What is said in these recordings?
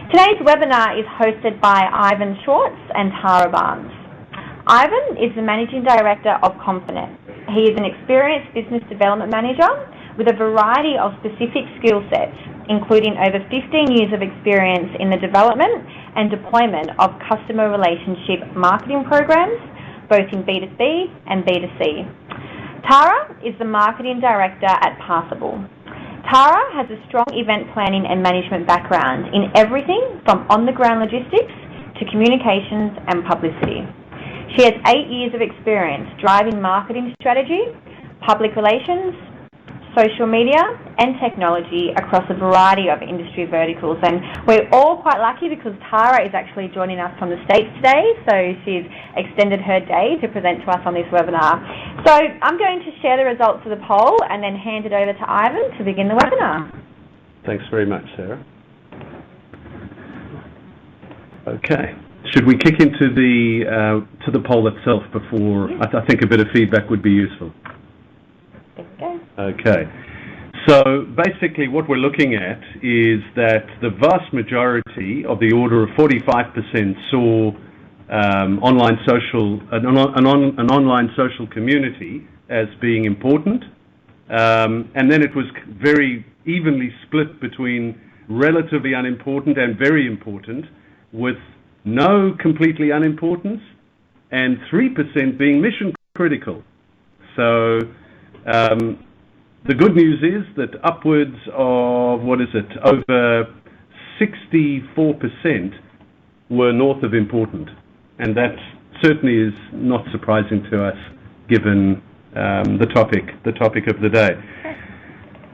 Today's webinar is hosted by Ivan Schwartz and Tara Barnes. Ivan is the Managing Director of ConferNet. He is an experienced business development manager with a variety of specific skill sets, including over 15 years of experience in the development and deployment of customer relationship marketing programs, both in B2B and B2C. Tara is the Marketing Director at Passable. Tara has a strong event planning and management background in everything from on-the-ground logistics to communications and publicity. She has 8 years of experience driving marketing strategy, public relations, social media and technology across a variety of industry verticals. And we're all quite lucky because Tara is actually joining us from the States today, so she's extended her day to present to us on this webinar. So I'm going to share the results of the poll and then hand it over to Ivan to begin the webinar. Thanks very much, Sarah. Okay. Should we kick into the poll itself before? I think a bit of feedback would be useful. Okay, so basically what we're looking at is that the vast majority of the order of 45% saw an online social community as being important, and then it was very evenly split between relatively unimportant and very important, with no completely unimportance and 3% being mission critical. So the good news is that upwards of, over 64% were north of important. And that certainly is not surprising to us given the topic of the day.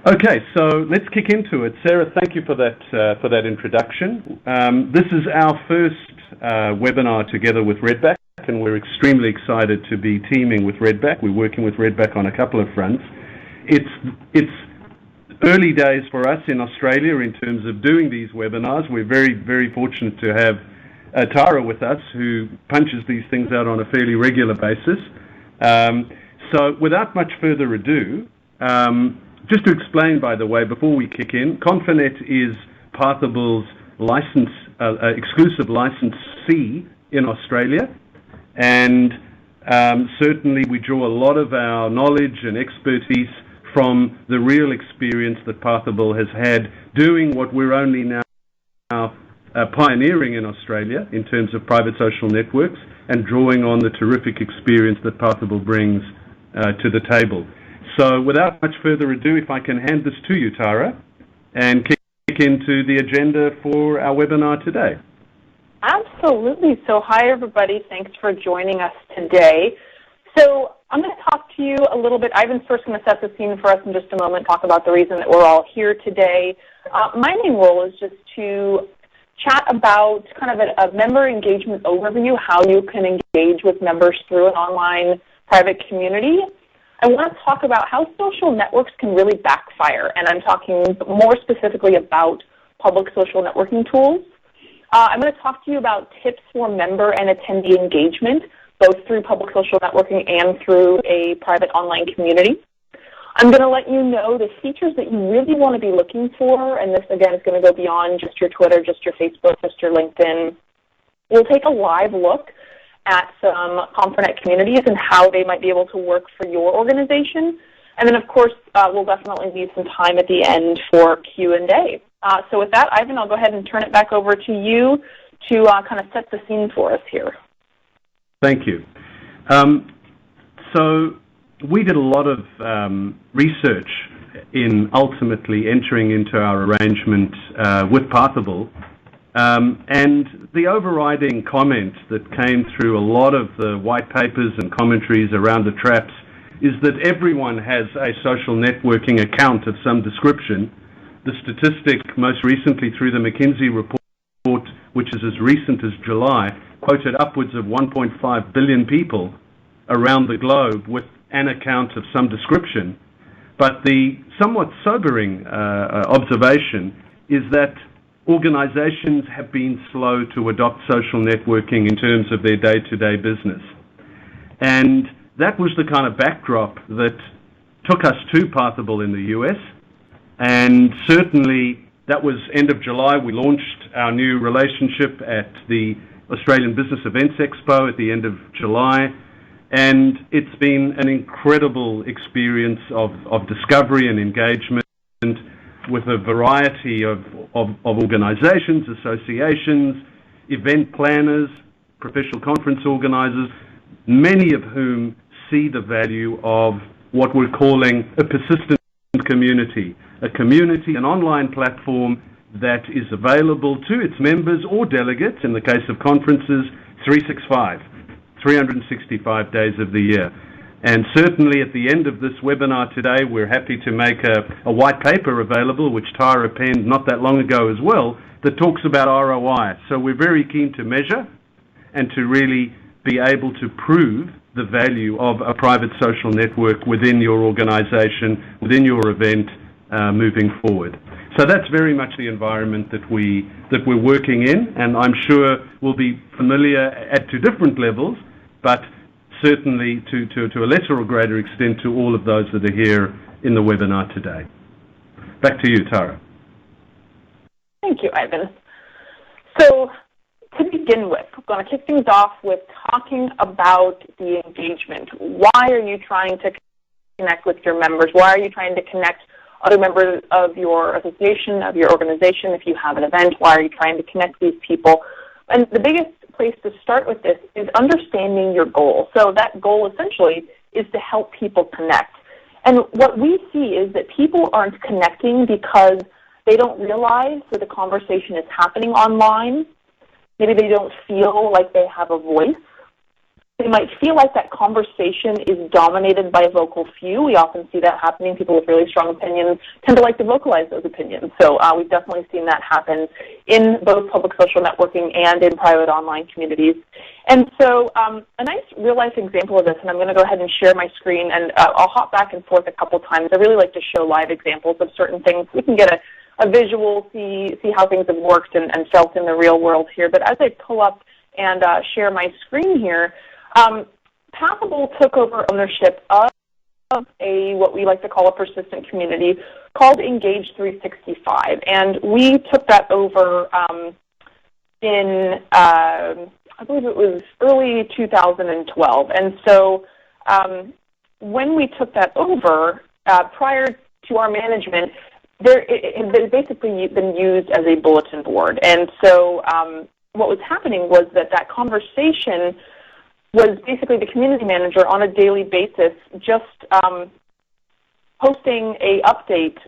Okay, so let's kick into it. Sarah, thank you for that introduction. This is our first webinar together with Redback, and we're extremely excited to be teaming with Redback. We're working with Redback on a couple of fronts. It's early days for us in Australia in terms of doing these webinars. We're very, very fortunate to have Tara with us, who punches these things out on a fairly regular basis. So without much further ado, just to explain, by the way, before we kick in, ConferNet is Passable's exclusive licensee in Australia, and certainly we draw a lot of our knowledge and expertise from the real experience that Passable has had doing what we're only now pioneering in Australia in terms of private social networks, and drawing on the terrific experience that Passable brings to the table. So without much further ado, if I can hand this to you, Tara, and kick into the agenda for our webinar today. Absolutely. So hi, everybody. Thanks for joining us today. So I'm going to talk to you a little bit. Ivan's first going to set the scene for us in just a moment, talk about the reason that we're all here today. My main role is just to chat about kind of a member engagement overview, how you can engage with members through an online private community. I want to talk about how social networks can really backfire, and I'm talking more specifically about public social networking tools. I'm going to talk to you about tips for member and attendee engagement, both through public social networking and through a private online community. I'm going to let you know the features that you really want to be looking for, and this, again, is going to go beyond just your Twitter, just your Facebook, just your LinkedIn. We'll take a live look at some ConferNet communities and how they might be able to work for your organization. And then, of course, we'll definitely need some time at the end for Q&A. So with that, Ivan, I'll go ahead and turn it back over to you to kind of set the scene for us here. Thank you. So we did a lot of research in ultimately entering into our arrangement with Passable. And the overriding comment that came through a lot of the white papers and commentaries around the traps is that everyone has a social networking account of some description. The statistic most recently through the McKinsey report, which is as recent as July, quoted upwards of 1.5 billion people around the globe with an account of some description. But the somewhat sobering observation is that organizations have been slow to adopt social networking in terms of their day-to-day business. And that was the kind of backdrop that took us to Passable in the US, and certainly That was end of July. We launched our new relationship at the Australian Business Events Expo at the end of July, and it's been an incredible experience of discovery and engagement with a variety of organizations, associations, event planners, professional conference organizers, many of whom see the value of what we're calling a persistent community, an online platform that is available to its members or delegates, in the case of conferences, 365 days of the year. And certainly at the end of this webinar today, we're happy to make a white paper available, which Tara penned not that long ago as well, that talks about ROI. So we're very keen to measure and to really be able to prove the value of a private social network within your organization, within your event, moving forward. So that's very much the environment that we're working in, and I'm sure we'll be familiar to different levels, but certainly to a lesser or greater extent to all of those that are here in the webinar today. Back to you, Tara. Thank you, Ivan. So to begin with, we're going to kick things off with talking about the engagement. Why are you trying to connect with your members? Why are you trying to connect other members of your association, of your organization? If you have an event, why are you trying to connect these people? And the biggest place to start with this is understanding your goal. So that goal essentially is to help people connect. And what we see is that people aren't connecting because they don't realize that the conversation is happening online. Maybe they don't feel like they have a voice. They might feel like that conversation is dominated by a vocal few. We often see that happening. People with really strong opinions tend to like to vocalize those opinions. So we've definitely seen that happen in both public social networking and in private online communities. And so a nice real-life example of this, and I'm going to go ahead and share my screen, and I'll hop back and forth a couple times. I really like to show live examples of certain things. We can get a visual, see how things have worked and felt in the real world here. But as I pull up and share my screen here, Passable took over ownership of what we like to call a persistent community called Engage 365. And we took that over in, I believe it was early 2012. And so when we took that over, prior to our management, it had basically been used as a bulletin board. And so what was happening was that conversation was basically the community manager on a daily basis just posting a update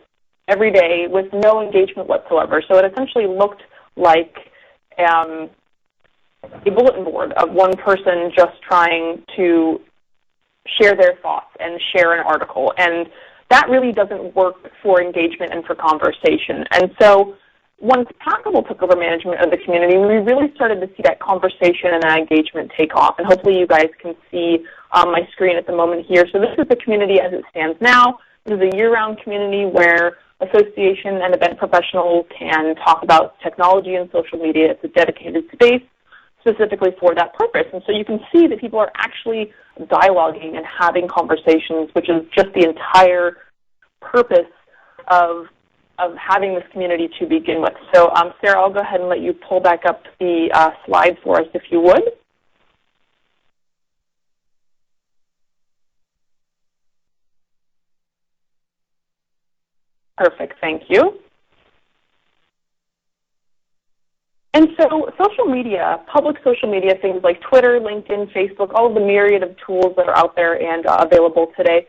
every day with no engagement whatsoever. So it essentially looked like a bulletin board of one person just trying to share their thoughts and share an article. And that really doesn't work for engagement and for conversation. And so once Passable took over management of the community, we really started to see that conversation and that engagement take off. And hopefully you guys can see my screen at the moment here. So this is the community as it stands now. This is a year-round community where association and event professionals can talk about technology and social media. It's a dedicated space specifically for that purpose. And so you can see that people are actually dialoguing and having conversations, which is just the entire purpose of having this community to begin with. So Sarah, I'll go ahead and let you pull back up the slide for us if you would. Perfect, thank you. And so social media, public social media, things like Twitter, LinkedIn, Facebook, all of the myriad of tools that are out there and available today,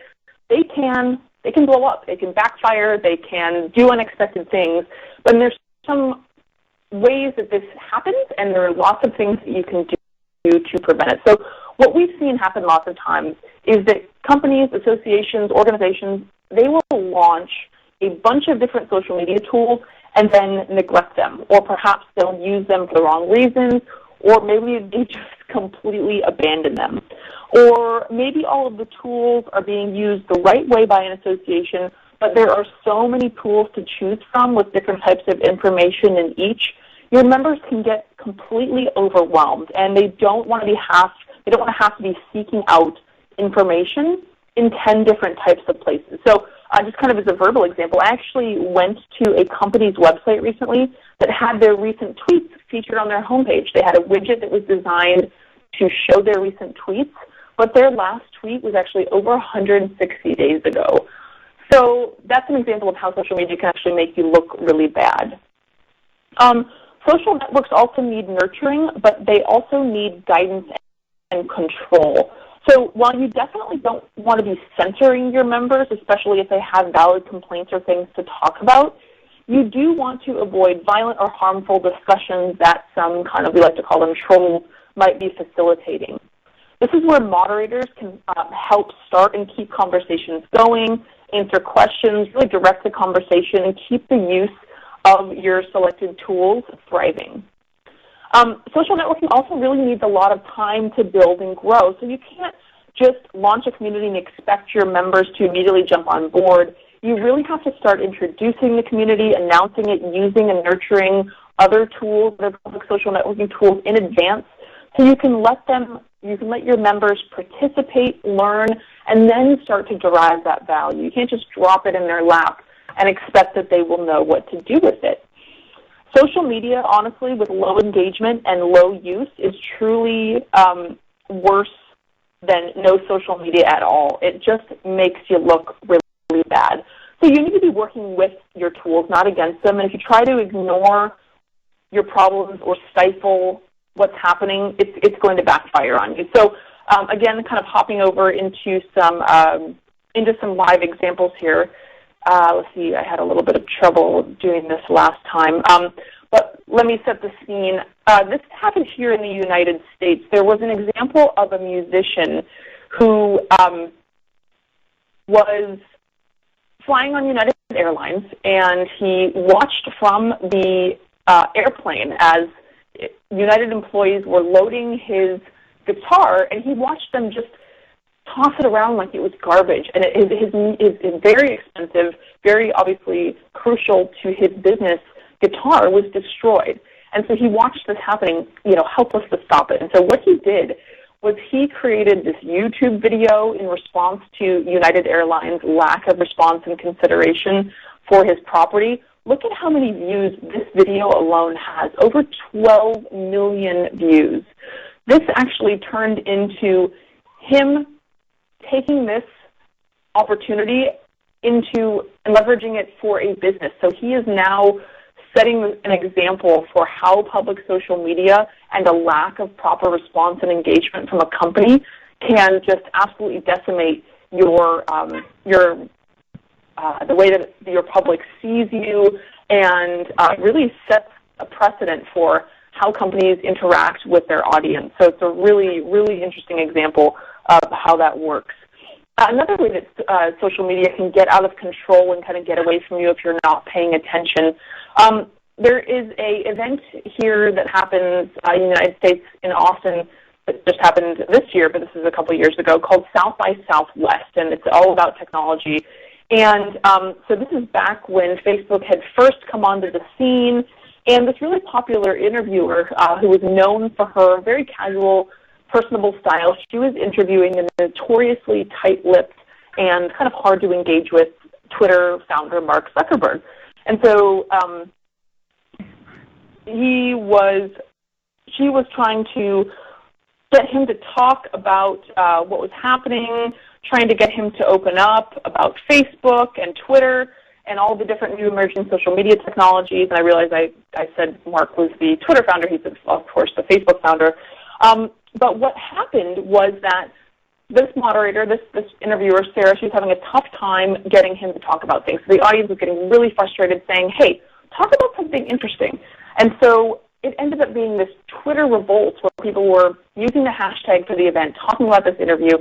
they can blow up, they can backfire, they can do unexpected things, but there's some ways that this happens, and there are lots of things that you can do to prevent it. So what we've seen happen lots of times is that companies, associations, organizations, they will launch a bunch of different social media tools and then neglect them, or perhaps they'll use them for the wrong reasons, or maybe they just completely abandon them. Or maybe all of the tools are being used the right way by an association, but there are so many tools to choose from with different types of information in each. Your members can get completely overwhelmed, and they don't want to have to be seeking out information in 10 different types of places. So just kind of as a verbal example, I actually went to a company's website recently that had their recent tweets featured on their homepage. They had a widget that was designed to show their recent tweets, but their last tweet was actually over 160 days ago. So that's an example of how social media can actually make you look really bad. Social networks also need nurturing, but they also need guidance and control. So while you definitely don't want to be censoring your members, especially if they have valid complaints or things to talk about, you do want to avoid violent or harmful discussions that some kind of, we like to call them trolls, might be facilitating. This is where moderators can help start and keep conversations going, answer questions, really direct the conversation, and keep the use of your selected tools thriving. Social networking also really needs a lot of time to build and grow, so you can't just launch a community and expect your members to immediately jump on board. You really have to start introducing the community, announcing it, using and nurturing other tools, other public social networking tools in advance, so you can let your members participate, learn, and then start to derive that value. You can't just drop it in their lap and expect that they will know what to do with it. Social media, honestly, with low engagement and low use is truly worse than no social media at all. It just makes you look really, really bad. So you need to be working with your tools, not against them. And if you try to ignore your problems or stifle what's happening, it's going to backfire on you. So again, kind of hopping over into some live examples here. Let's see, I had a little bit of trouble doing this last time. But let me set the scene. This happened here in the United States. There was an example of a musician who was flying on United Airlines, and he watched from the airplane as United employees were loading his guitar, and he watched them just toss it around like it was garbage. And his very expensive, very obviously crucial to his business guitar was destroyed. And so he watched this happening, helpless to stop it. And so what he did was he created this YouTube video in response to United Airlines' lack of response and consideration for his property. Look at how many views this video alone has, over 12 million views. This actually turned into him taking this opportunity into and leveraging it for a business. So he is now setting an example for how public social media and a lack of proper response and engagement from a company can just absolutely decimate the way that your public sees you, and really sets a precedent for how companies interact with their audience. So it's a really, really interesting example of how that works. Another way that social media can get out of control and kind of get away from you if you're not paying attention. There is an event here that happens in the United States in Austin that just happened this year, but this is a couple of years ago, called South by Southwest, and it's all about technology. And so this is back when Facebook had first come onto the scene, and this really popular interviewer who was known for her very casual, personable style, she was interviewing a notoriously tight-lipped and kind of hard to engage with Twitter founder Mark Zuckerberg. And so she was trying to get him to talk about what was happening, trying to get him to open up about Facebook and Twitter and all the different new emerging social media technologies. And I realized I said Mark was the Twitter founder. He's, of course, the Facebook founder. But what happened was that this moderator, this interviewer, Sarah, she was having a tough time getting him to talk about things. So the audience was getting really frustrated, saying, hey, talk about something interesting. And so it ended up being this Twitter revolt where people were using the hashtag for the event, talking about this interview,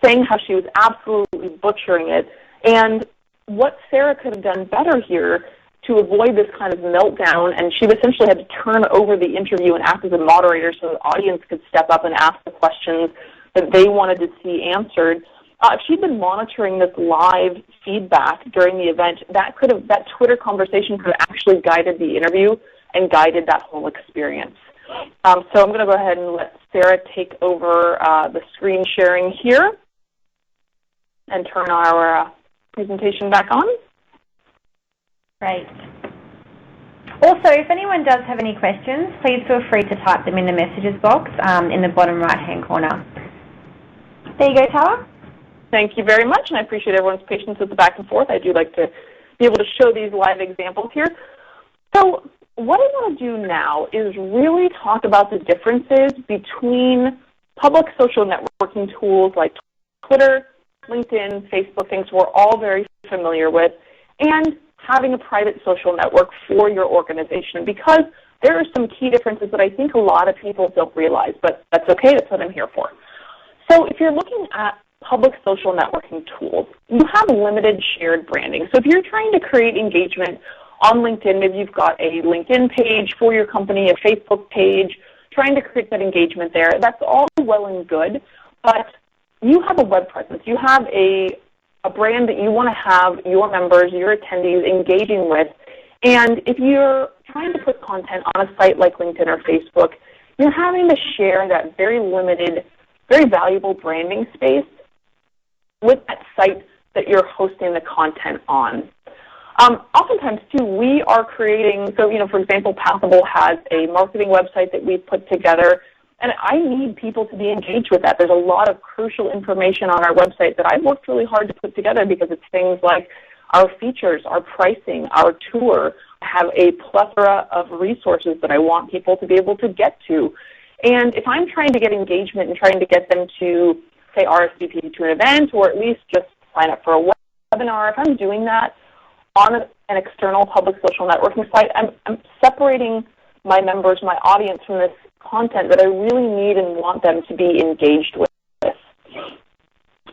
saying how she was absolutely butchering it. And what Sarah could have done better here to avoid this kind of meltdown, and she essentially had to turn over the interview and act as a moderator so the audience could step up and ask the questions that they wanted to see answered. If she'd been monitoring this live feedback during the event, that Twitter conversation could have actually guided the interview and guided that whole experience. So I'm going to go ahead and let Sarah take over the screen sharing here. and turn our presentation back on. Great. Also, if anyone does have any questions, please feel free to type them in the messages box in the bottom right-hand corner. There you go, Tara. Thank you very much, and I appreciate everyone's patience with the back and forth. I do like to be able to show these live examples here. So what I want to do now is really talk about the differences between public social networking tools like Twitter, LinkedIn, Facebook, things we're all very familiar with, and having a private social network for your organization, because there are some key differences that I think a lot of people don't realize, but that's okay, that's what I'm here for. So if you're looking at public social networking tools, you have limited shared branding. So if you're trying to create engagement on LinkedIn, maybe you've got a LinkedIn page for your company, a Facebook page, trying to create that engagement there, that's all well and good, but you have a web presence. You have a brand that you want to have your members, your attendees engaging with, and if you're trying to put content on a site like LinkedIn or Facebook, you're having to share that very limited, very valuable branding space with that site that you're hosting the content on. Oftentimes, too, we are creating, so, for example, Passable has a marketing website that we've put together, and I need people to be engaged with that. There's a lot of crucial information on our website that I've worked really hard to put together, because it's things like our features, our pricing, our tour. I have a plethora of resources that I want people to be able to get to. And if I'm trying to get engagement and trying to get them to, say, RSVP to an event, or at least just sign up for a webinar, if I'm doing that on an external public social networking site, I'm separating my members, my audience, from this content that I really need and want them to be engaged with.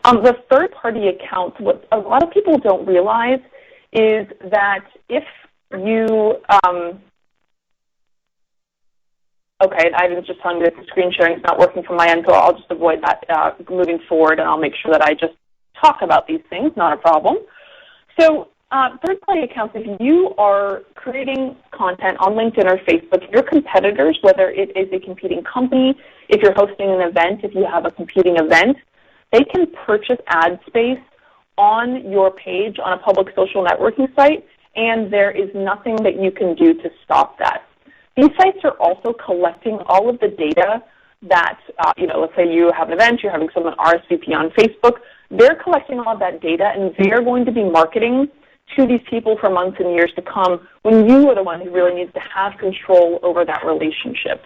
The third-party accounts, what a lot of people don't realize is that if you, okay, I was just telling me that the screen sharing is not working from my end, so I'll just avoid that moving forward, and I'll make sure that I just talk about these things, not a problem. So third-party accounts, if you are creating content on LinkedIn or Facebook, your competitors, whether it is a competing company, if you're hosting an event, if you have a competing event, they can purchase ad space on your page on a public social networking site, and there is nothing that you can do to stop that. These sites are also collecting all of the data that, let's say you have an event, you're having someone RSVP on Facebook, they're collecting all of that data, and they're going to be marketing to these people for months and years to come, when you are the one who really needs to have control over that relationship.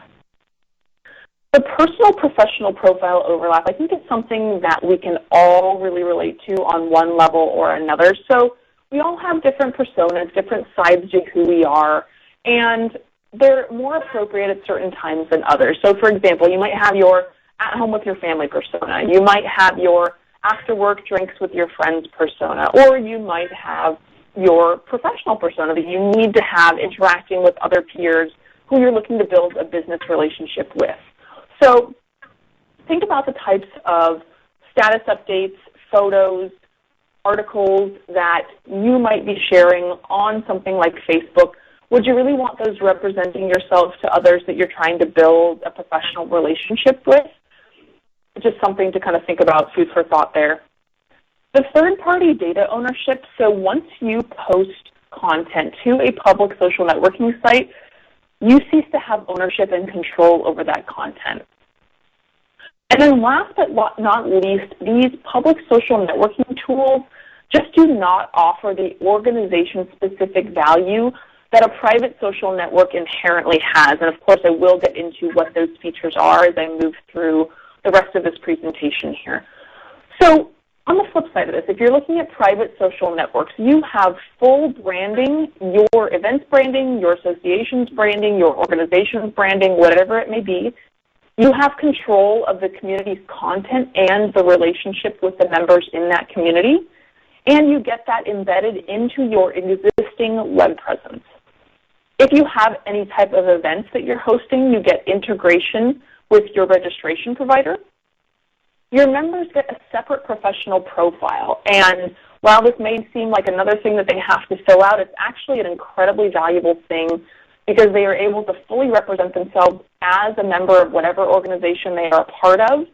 The personal-professional profile overlap, I think, is something that we can all really relate to on one level or another. So we all have different personas, different sides to who we are, and they're more appropriate at certain times than others. So, for example, you might have your at-home with your family persona. You might have your after-work drinks with your friends persona, or you might have your professional persona that you need to have interacting with other peers who you're looking to build a business relationship with. So think about the types of status updates, photos, articles that you might be sharing on something like Facebook. Would you really want those representing yourself to others that you're trying to build a professional relationship with? Just something to kind of think about, food for thought there. The third-party data ownership, so once you post content to a public social networking site, you cease to have ownership and control over that content. And then last but not least, these public social networking tools just do not offer the organization-specific value that a private social network inherently has. And of course, I will get into what those features are as I move through the rest of this presentation here. So on the flip side of this, if you're looking at private social networks, you have full branding, your events branding, your association's branding, your organization's branding, whatever it may be. You have control of the community's content and the relationship with the members in that community, and you get that embedded into your existing web presence. If you have any type of events that you're hosting, you get integration with your registration provider. Your members get a separate professional profile, and while this may seem like another thing that they have to fill out, it's actually an incredibly valuable thing because they are able to fully represent themselves as a member of whatever organization they are a part of,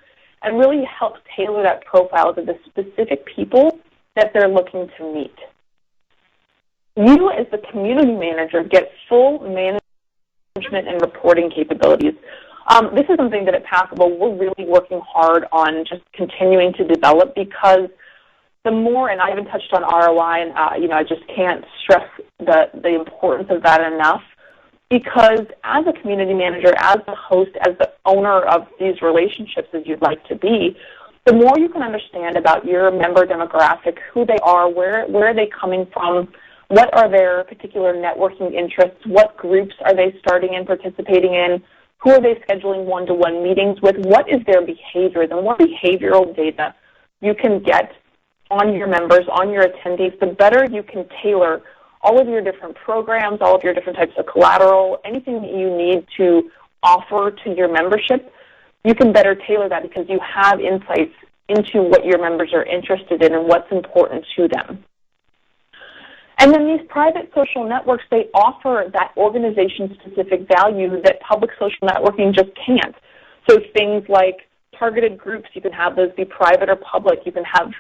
and really help tailor that profile to the specific people that they're looking to meet. You, as the community manager, get full management and reporting capabilities. This is something that at Passable we're really working hard on just continuing to develop, because the more, and I even touched on ROI, and I just can't stress the importance of that enough, because as a community manager, as the host, as the owner of these relationships as you'd like to be, the more you can understand about your member demographic, who they are, where are they coming from, what are their particular networking interests, what groups are they starting and participating in, who are they scheduling one-to-one meetings with, what is their behavior, the more behavioral data you can get on your members, on your attendees, the better you can tailor all of your different programs, all of your different types of collateral, anything that you need to offer to your membership. You can better tailor that because you have insights into what your members are interested in and what's important to them. And then these private social networks, they offer that organization-specific value that public social networking just can't. So things like targeted groups, you can have those be private or public. You can have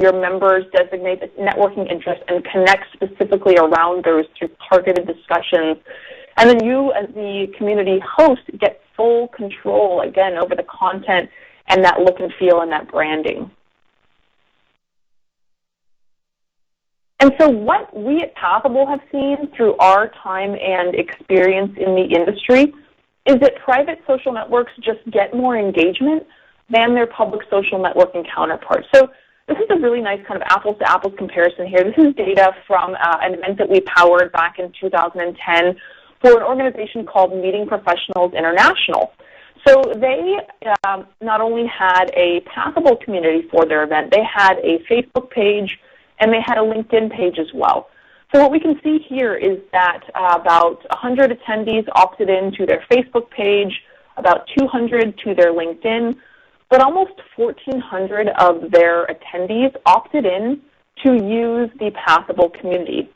your members designate networking interests and connect specifically around those through targeted discussions. And then you, as the community host, get full control, again, over the content and that look and feel and that branding. And so what we at Passable have seen through our time and experience in the industry is that private social networks just get more engagement than their public social networking counterparts. So this is a really nice kind of apples-to-apples comparison here. This is data from an event that we powered back in 2010 for an organization called Meeting Professionals International. So they not only had a Passable community for their event, they had a Facebook page, and they had a LinkedIn page as well. So what we can see here is that about 100 attendees opted in to their Facebook page, about 200 to their LinkedIn, but almost 1,400 of their attendees opted in to use the Passable community.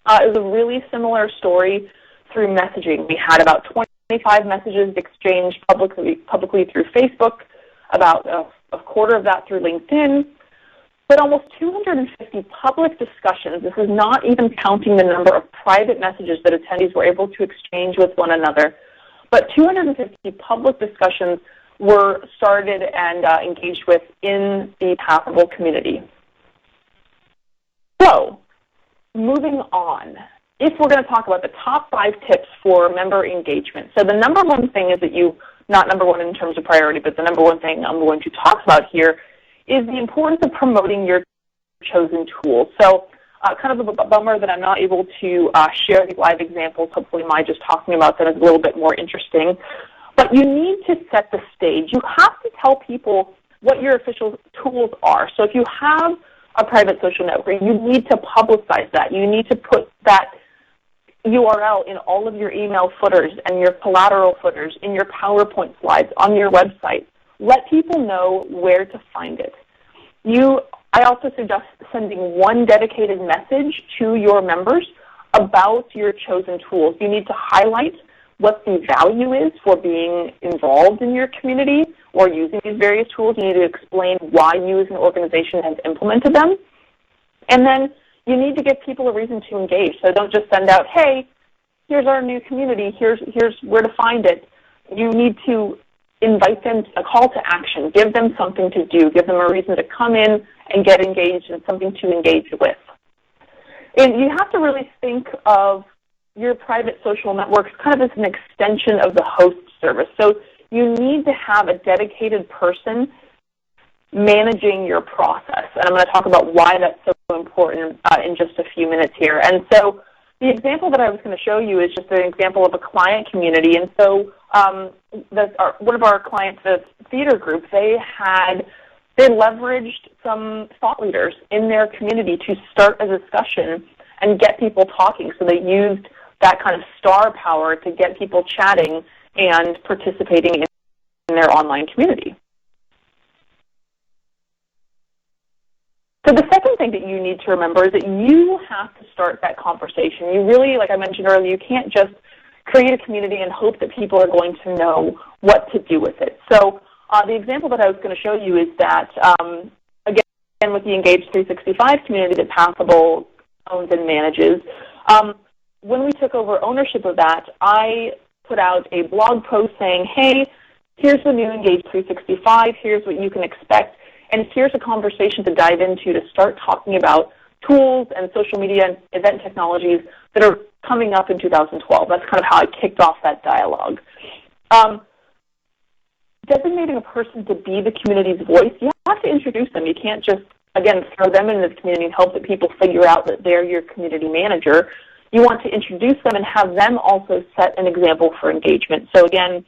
It was a really similar story through messaging. We had about 25 messages exchanged publicly through Facebook, about a quarter of that through LinkedIn, but almost 250 public discussions. This is not even counting the number of private messages that attendees were able to exchange with one another, but 250 public discussions were started and engaged with in the Passable community. So, moving on, if we're going to talk about the top 5 tips for member engagement. So the number one thing is that not number one in terms of priority, but the number one thing I'm going to talk about here is the importance of promoting your chosen tools. So kind of a bummer that I'm not able to share the live examples. Hopefully my just talking about them is a little bit more interesting. But you need to set the stage. You have to tell people what your official tools are. So if you have a private social network, you need to publicize that. You need to put that URL in all of your email footers and your collateral footers, in your PowerPoint slides, on your website. Let people know where to find it. I also suggest sending one dedicated message to your members about your chosen tools. You need to highlight what the value is for being involved in your community or using these various tools. You need to explain why you as an organization have implemented them. And then you need to give people a reason to engage. So don't just send out, hey, here's our new community, here's where to find it. You need to invite them to a call to action. Give them something to do. Give them a reason to come in and get engaged and something to engage with. And you have to really think of your private social networks kind of as an extension of the host service. So you need to have a dedicated person managing your process. And I'm going to talk about why that's so important in just a few minutes here. And so the example that I was going to show you is just an example of a client community. And so one of our clients, the theater group, they leveraged some thought leaders in their community to start a discussion and get people talking. So they used that kind of star power to get people chatting and participating in their online community. So the second thing that you need to remember is that you have to start that conversation. You really, like I mentioned earlier, you can't just create a community and hope that people are going to know what to do with it. So The example that I was going to show you is that, again, with the Engage 365 community that Passable owns and manages, when we took over ownership of that, I put out a blog post saying, hey, here's the new Engage 365, here's what you can expect, and here's a conversation to dive into to start talking about tools and social media and event technologies that are coming up in 2012. That's kind of how I kicked off that dialogue. Designating a person to be the community's voice, you have to introduce them. You can't just, again, throw them into the community and hope that people figure out that they're your community manager. You want to introduce them and have them also set an example for engagement. So again,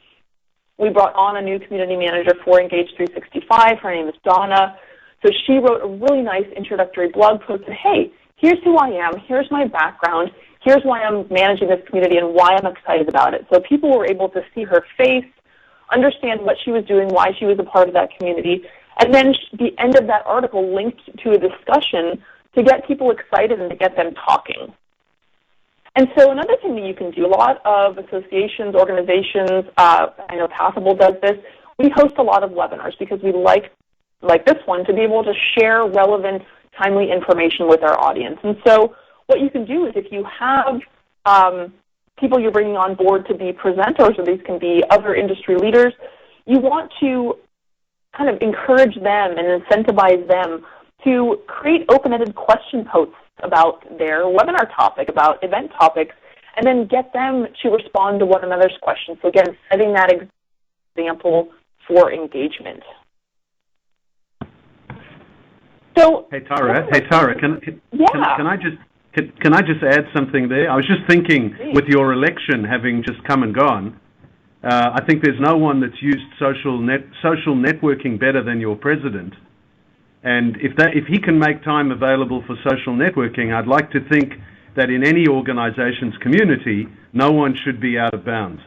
we brought on a new community manager for Engage 365. Her name is Donna. So she wrote a really nice introductory blog post and, hey, here's who I am, here's my background, here's why I'm managing this community and why I'm excited about it. So people were able to see her face, understand what she was doing, why she was a part of that community, and then the end of that article linked to a discussion to get people excited and to get them talking. And so another thing that you can do, a lot of associations, organizations, I know Passable does this, we host a lot of webinars because we like this one, to be able to share relevant, timely information with our audience. And so what you can do is if you have people you're bringing on board to be presenters, or these can be other industry leaders, you want to kind of encourage them and incentivize them to create open-ended question posts about their webinar topic, about event topics, and then get them to respond to one another's questions. So again, setting that example for engagement. So, Hey Tara, can I just add something there? I was just thinking, with your election having just come and gone, I think there's no one that's used social networking better than your president. And if he can make time available for social networking, I'd like to think that in any organization's community, no one should be out of bounds.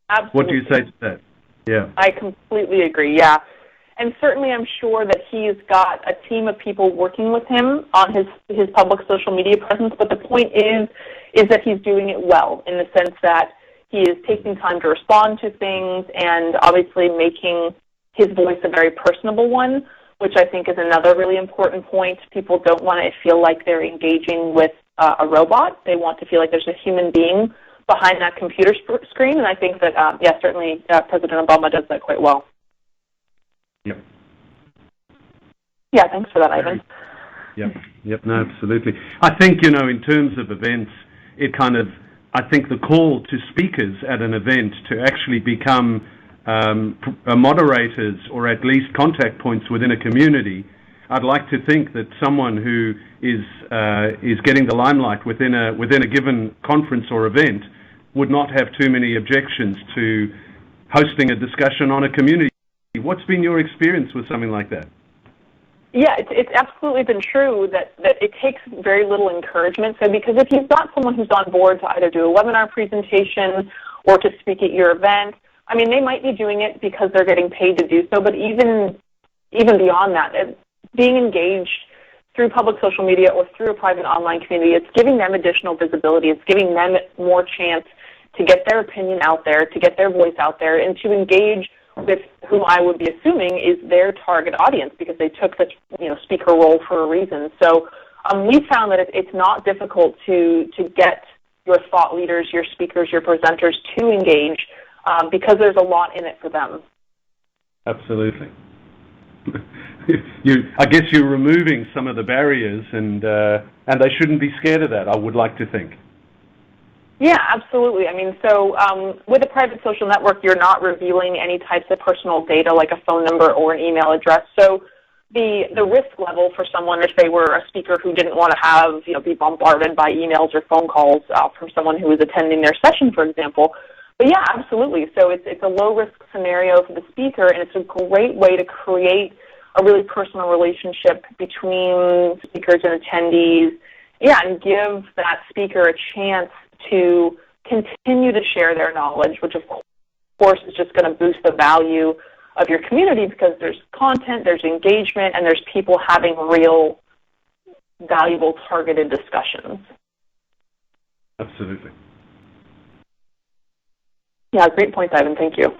Absolutely. What do you say to that? Yeah. I completely agree, yeah. And certainly I'm sure that he's got a team of people working with him on his public social media presence, but the point is that he's doing it well, in the sense that he is taking time to respond to things and obviously making his voice a very personable one, which I think is another really important point. People don't want to feel like they're engaging with a robot. They want to feel like there's a human being behind that computer screen, and I think that, yeah, certainly President Obama does that quite well. Yep. Yeah, thanks for that, Ivan. Yep, no, absolutely. I think, in terms of events, I think the call to speakers at an event to actually become moderators, or at least contact points within a community, I'd like to think that someone who is getting the limelight within a given conference or event would not have too many objections to hosting a discussion on a community. What's been your experience with something like that? Yeah, it's absolutely been true that it takes very little encouragement. So because if you've got someone who's on board to either do a webinar presentation or to speak at your event, I mean, they might be doing it because they're getting paid to do so, but even beyond that, being engaged through public social media or through a private online community, it's giving them additional visibility. It's giving them more chance to get their opinion out there, to get their voice out there, and to engage with whom I would be assuming is their target audience, because they took the speaker role for a reason. So we found that it's not difficult to get your thought leaders, your speakers, your presenters to engage because there's a lot in it for them. Absolutely. I guess you're removing some of the barriers, and they shouldn't be scared of that, I would like to think. Yeah, absolutely. I mean, so with a private social network, you're not revealing any types of personal data like a phone number or an email address. So the risk level for someone, if they were a speaker who didn't want to have, be bombarded by emails or phone calls from someone who was attending their session, for example. But yeah, absolutely. So it's a low-risk scenario for the speaker, and it's a great way to create a really personal relationship between speakers and attendees, and give that speaker a chance to continue to share their knowledge, which of course is just going to boost the value of your community, because there's content, there's engagement, and there's people having real, valuable, targeted discussions. Absolutely. Yeah, great point, Ivan. Thank you.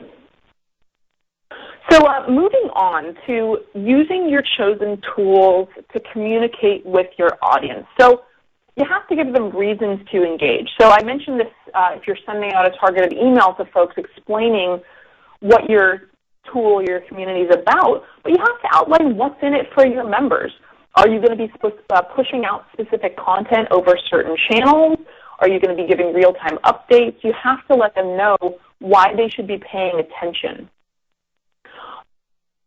So moving on to using your chosen tools to communicate with your audience. So you have to give them reasons to engage. So I mentioned this if you're sending out a targeted email to folks explaining what your tool, your community is about, but you have to outline what's in it for your members. Are you going to be pushing out specific content over certain channels? Are you going to be giving real-time updates? You have to let them know why they should be paying attention.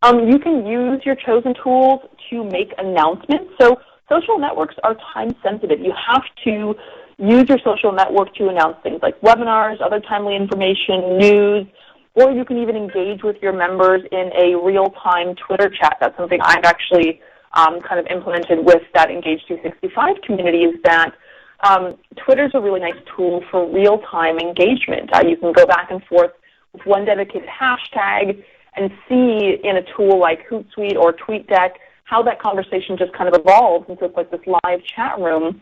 You can use your chosen tools to make announcements. So social networks are time sensitive. You have to use your social network to announce things like webinars, other timely information, news, or you can even engage with your members in a real-time Twitter chat. That's something I've actually kind of implemented with that Engage 365 community, is that Twitter's a really nice tool for real-time engagement. You can go back and forth with one dedicated hashtag and see in a tool like Hootsuite or TweetDeck how that conversation just kind of evolves into like this live chat room,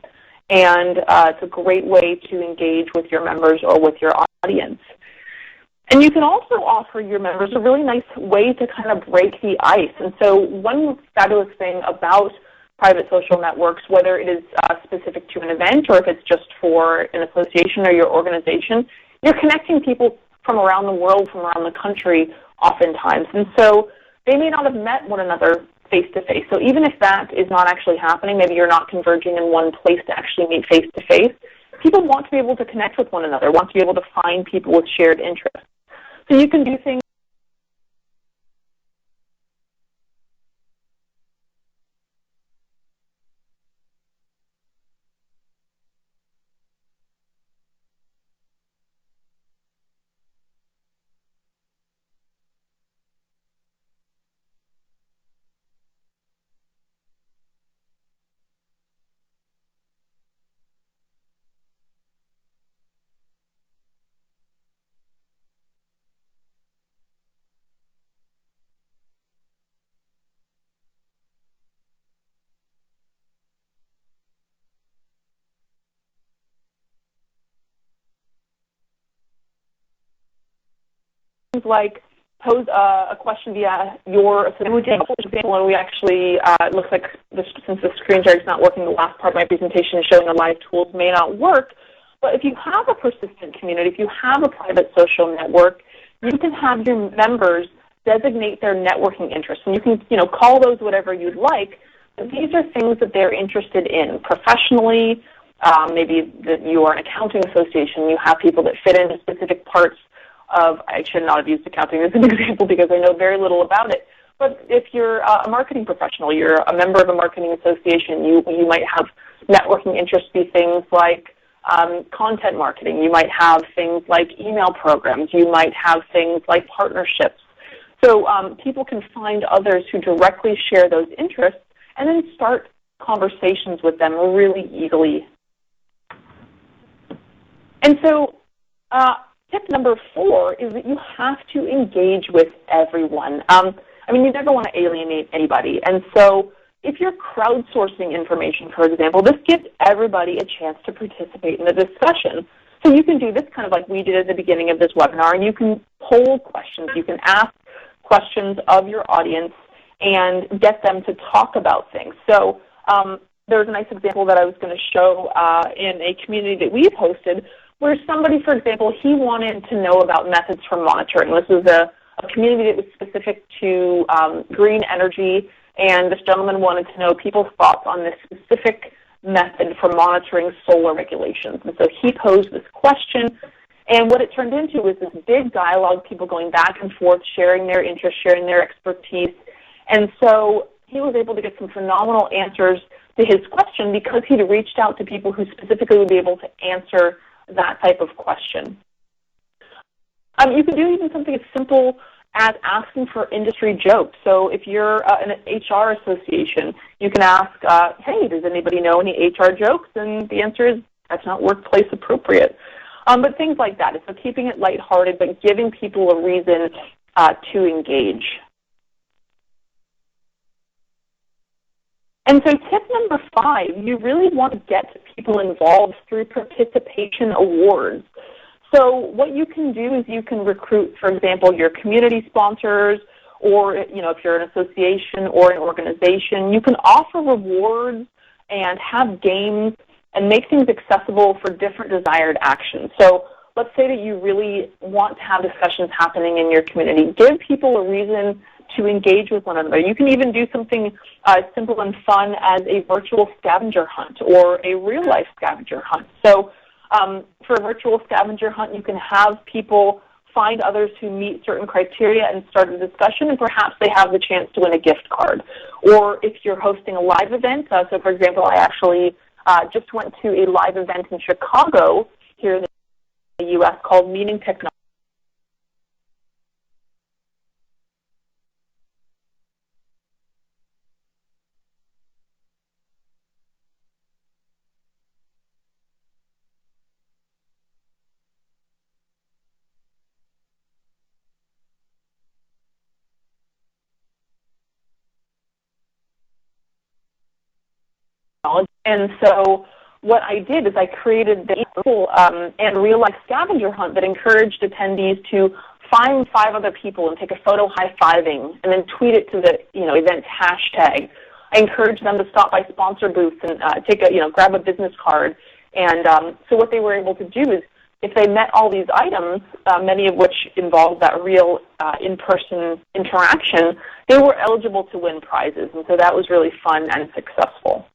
and it's a great way to engage with your members or with your audience. And you can also offer your members a really nice way to kind of break the ice. And so one fabulous thing about private social networks, whether it is specific to an event or if it's just for an association or your organization, you're connecting people from around the world, from around the country oftentimes. And so they may not have met one another face-to-face. So even if that is not actually happening, maybe you're not converging in one place to actually meet face-to-face, people want to be able to connect with one another, want to be able to find people with shared interests. So you can do things like pose a question via your assistant. For example, and we actually, it looks like since the screen share is not working, the last part of my presentation is showing the live tools may not work. But if you have a persistent community, if you have a private social network, you can have your members designate their networking interests. And you can call those whatever you'd like, but these are things that they're interested in professionally. Maybe that you are an accounting association, you have people that fit into specific parts of, I should not have used accounting as an example because I know very little about it, but if you're a marketing professional, you're a member of a marketing association, you might have networking interests be things like content marketing. You might have things like email programs. You might have things like partnerships. So people can find others who directly share those interests and then start conversations with them really easily. And so tip number 4 is that you have to engage with everyone. I mean, you never want to alienate anybody. And so if you're crowdsourcing information, for example, this gives everybody a chance to participate in the discussion. So you can do this kind of like we did at the beginning of this webinar, and you can poll questions. You can ask questions of your audience and get them to talk about things. So there's a nice example that I was going to show in a community that we've hosted where somebody, for example, he wanted to know about methods for monitoring. This was a community that was specific to green energy, and this gentleman wanted to know people's thoughts on this specific method for monitoring solar regulations. And so he posed this question, and what it turned into was this big dialogue, people going back and forth, sharing their interests, sharing their expertise. And so he was able to get some phenomenal answers to his question because he'd reached out to people who specifically would be able to answer that type of question. You can do even something as simple as asking for industry jokes. So if you're an HR association, you can ask, hey, does anybody know any HR jokes? And the answer is, that's not workplace appropriate. But things like that. So keeping it lighthearted, but giving people a reason to engage. And so tip number 5, you really want to get people involved through participation awards. So what you can do is you can recruit, for example, your community sponsors or if you're an association or an organization, you can offer rewards and have games and make things accessible for different desired actions. So let's say that you really want to have discussions happening in your community. Give people a reason to engage with one another. You can even do something simple and fun as a virtual scavenger hunt or a real-life scavenger hunt. So for a virtual scavenger hunt, you can have people find others who meet certain criteria and start a discussion, and perhaps they have the chance to win a gift card. Or if you're hosting a live event, so for example, I actually just went to a live event in Chicago here in the U.S. called Meeting Technology. And so what I did is I created the and real-life scavenger hunt that encouraged attendees to find 5 other people and take a photo high-fiving and then tweet it to the event's hashtag. I encouraged them to stop by sponsor booths and grab a business card. And so what they were able to do is, if they met all these items, many of which involved that real in-person interaction, they were eligible to win prizes. And so that was really fun and successful.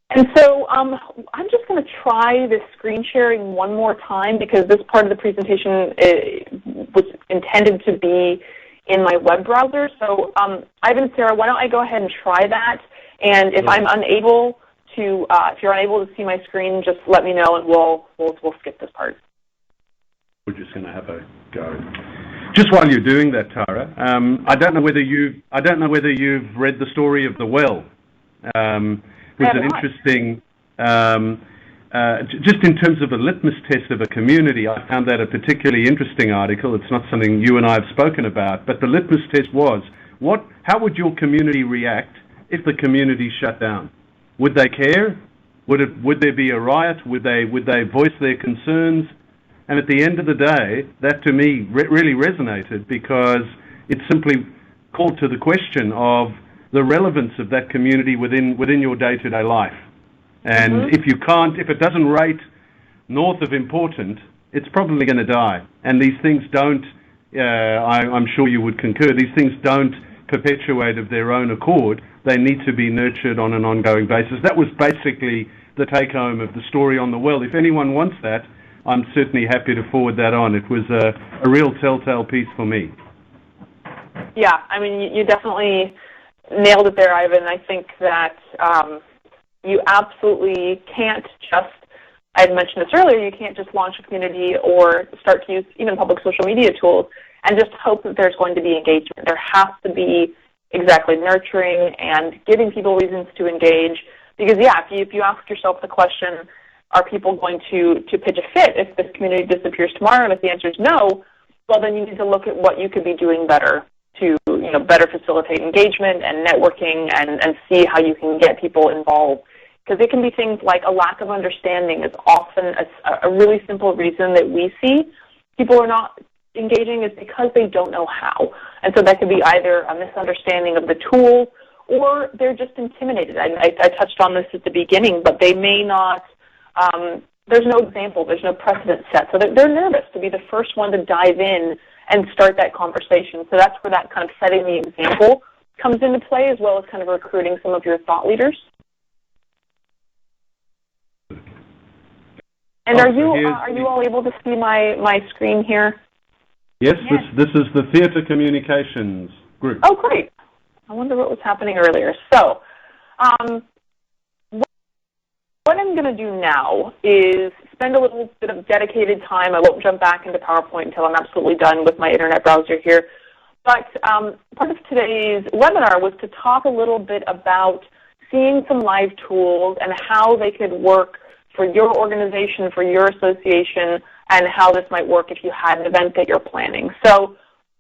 And so I'm just going to try this screen sharing one more time because this part of the presentation was intended to be in my web browser. So Ivan and Sarah, why don't I go ahead and try that? And if I'm unable to, if you're unable to see my screen, just let me know and we'll skip this part. We're just going to have a go. Just while you're doing that, Tara, I don't know whether you've read the story of the well. It was an interesting, just in terms of a litmus test of a community, I found that a particularly interesting article. It's not something you and I have spoken about, but the litmus test was, how would your community react if the community shut down? Would they care? Would there be a riot? Would they voice their concerns? And at the end of the day, that to me really resonated because it simply called to the question of the relevance of that community within your day-to-day life. And if it doesn't rate north of important, it's probably going to die. And these things don't, I'm sure you would concur, these things don't perpetuate of their own accord. They need to be nurtured on an ongoing basis. That was basically the take-home of the story on the well. If anyone wants that, I'm certainly happy to forward that on. It was a real telltale piece for me. Yeah, I mean, you definitely nailed it there, Ivan. I think that you absolutely can't just, I had mentioned this earlier, you can't just launch a community or start to use even public social media tools and just hope that there's going to be engagement. There has to be exactly nurturing and giving people reasons to engage. Because, yeah, if you ask yourself the question, are people going to pitch a fit if this community disappears tomorrow? And if the answer is no, well, then you need to look at what you could be doing better to better facilitate engagement and networking and see how you can get people involved. Because it can be things like a lack of understanding is often a really simple reason that we see people are not engaging is because they don't know how. And so that could be either a misunderstanding of the tools or they're just intimidated. I touched on this at the beginning, but they may not, there's no example, there's no precedent set. So they're nervous to be the first one to dive in and start that conversation. So that's where that kind of setting the example comes into play, as well as kind of recruiting some of your thought leaders. And are you all able to see my screen here? Yes, this is the Theatre Communications group. Oh, great. I wonder what was happening earlier. So what I'm going to do now is spend a little bit of dedicated time. I won't jump back into PowerPoint until I'm absolutely done with my internet browser here. But part of today's webinar was to talk a little bit about seeing some live tools and how they could work for your organization, for your association, and how this might work if you had an event that you're planning. So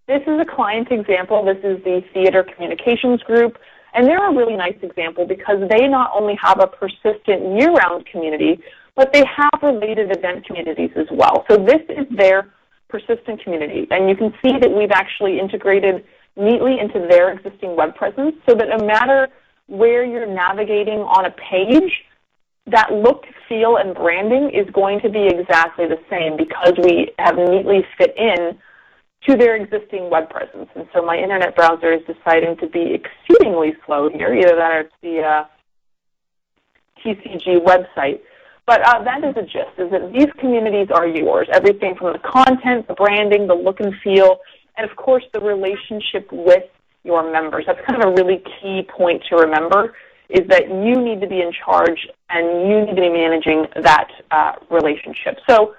this is a client example. This is the Theater Communications Group. And they're a really nice example because they not only have a persistent year-round community, but they have related event communities as well. So this is their persistent community. And you can see that we've actually integrated neatly into their existing web presence so that no matter where you're navigating on a page, that look, feel, and branding is going to be exactly the same because we have neatly fit in to their existing web presence. And so my internet browser is deciding to be exceedingly slow here, either that or it's the TCG website. But that is the gist, is that these communities are yours, everything from the content, the branding, the look and feel, and of course the relationship with your members. That's kind of a really key point to remember, is that you need to be in charge and you need to be managing that relationship. So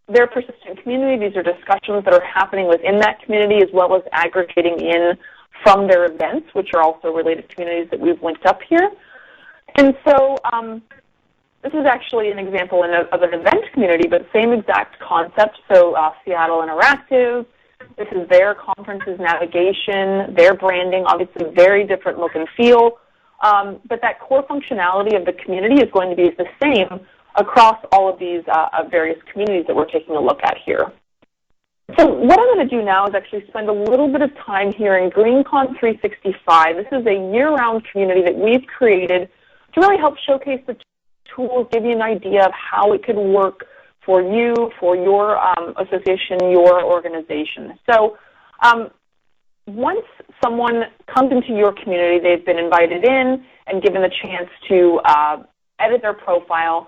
their persistent community, these are discussions that are happening within that community as well as aggregating in from their events, which are also related communities that we've linked up here. And so this is actually an example of an event community, but same exact concept. So Seattle Interactive, this is their conferences navigation, their branding, obviously very different look and feel. But that core functionality of the community is going to be the same across all of these various communities that we're taking a look at here. So what I'm going to do now is actually spend a little bit of time here in GreenCon 365. This is a year-round community that we've created to really help showcase the tools, give you an idea of how it could work for you, for your association, your organization. So once someone comes into your community, they've been invited in and given the chance to edit their profile,